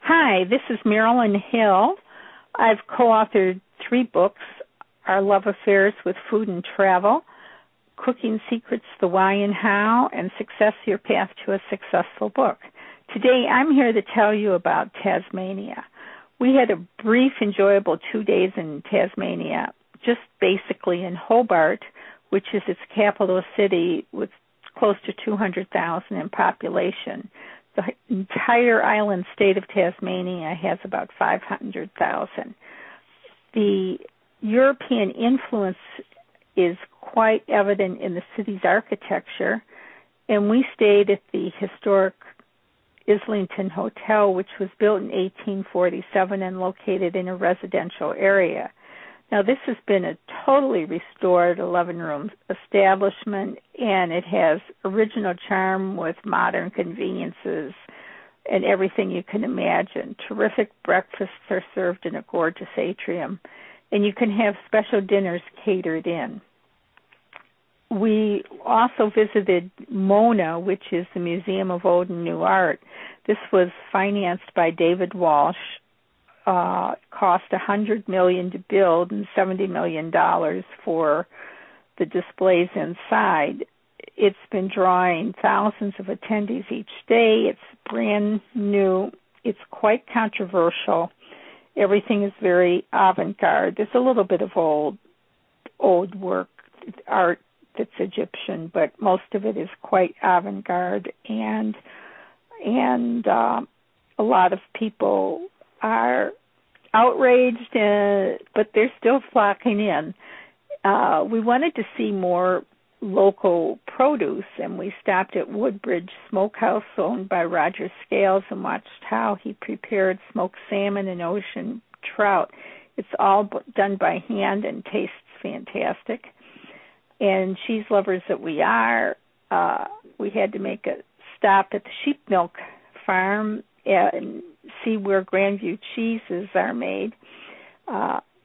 Hi, this is Marilyn Hill. I've co-authored 3 books, Our Love Affairs with Food and Travel, Cooking Secrets, The Why and How, and Success, Your Path to a Successful Book. Today I'm here to tell you about Tasmania. We had a brief, enjoyable 2 days in Tasmania, just basically in Hobart, which is its capital city with close to 200,000 in population. The entire island state of Tasmania has about 500,000. The European influence is quite evident in the city's architecture, and we stayed at the historic Islington Hotel, which was built in 1847 and located in a residential area. Now, this has been a totally restored 11-room establishment, and it has original charm with modern conveniences and everything you can imagine. Terrific breakfasts are served in a gorgeous atrium, and you can have special dinners catered in. We also visited MONA, which is the Museum of Old and New Art. This was financed by David Walsh. Cost $100 million to build and $70 million for the displays inside. It's been drawing thousands of attendees each day. It's brand new. It's quite controversial. Everything is very avant-garde. There's a little bit of old work, art that's Egyptian, but most of it is quite avant-garde, and a lot of people are outraged, but they're still flocking in. We wanted to see more local produce, and we stopped at Woodbridge Smokehouse, owned by Roger Scales, and watched how he prepared smoked salmon and ocean trout. It's all done by hand and tastes fantastic. And cheese lovers that we are, we had to make a stop at the sheep milk farm and see where Grandview cheeses are made.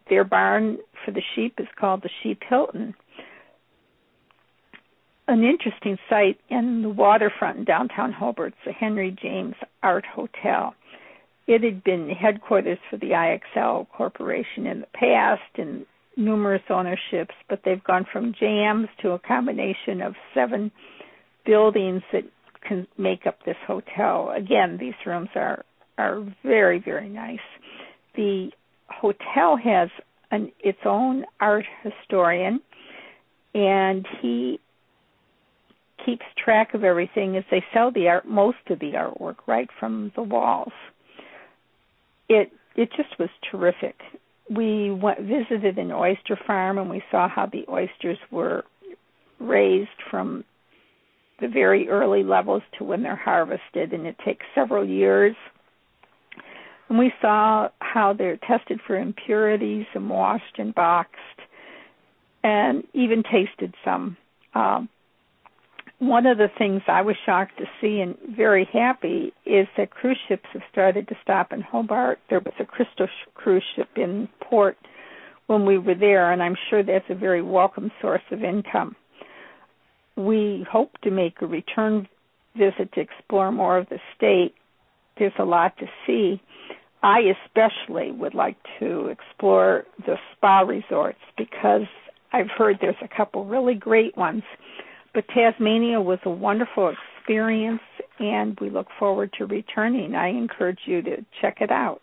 Their barn for the sheep is called the Sheep Hilton. An interesting site in the waterfront in downtown Hobart's the Henry James Art Hotel. It had been headquarters for the IXL Corporation in the past and numerous ownerships, but they've gone from jams to a combination of 7 buildings that can make up this hotel. Again, these rooms are very, very nice. The hotel has its own art historian, and he keeps track of everything as they sell the art, most of the artwork, right from the walls. It just was terrific. We visited an oyster farm, and we saw how the oysters were raised from the very early levels to when they're harvested, and it takes several years. And we saw how they're tested for impurities and washed and boxed, and even tasted some. One of the things I was shocked to see and very happy is that cruise ships have started to stop in Hobart. There was a Crystal cruise ship in port when we were there, and I'm sure that's a very welcome source of income. We hope to make a return visit to explore more of the state. There's a lot to see. I especially would like to explore the spa resorts because I've heard there's a couple really great ones. But Tasmania was a wonderful experience, and we look forward to returning. I encourage you to check it out.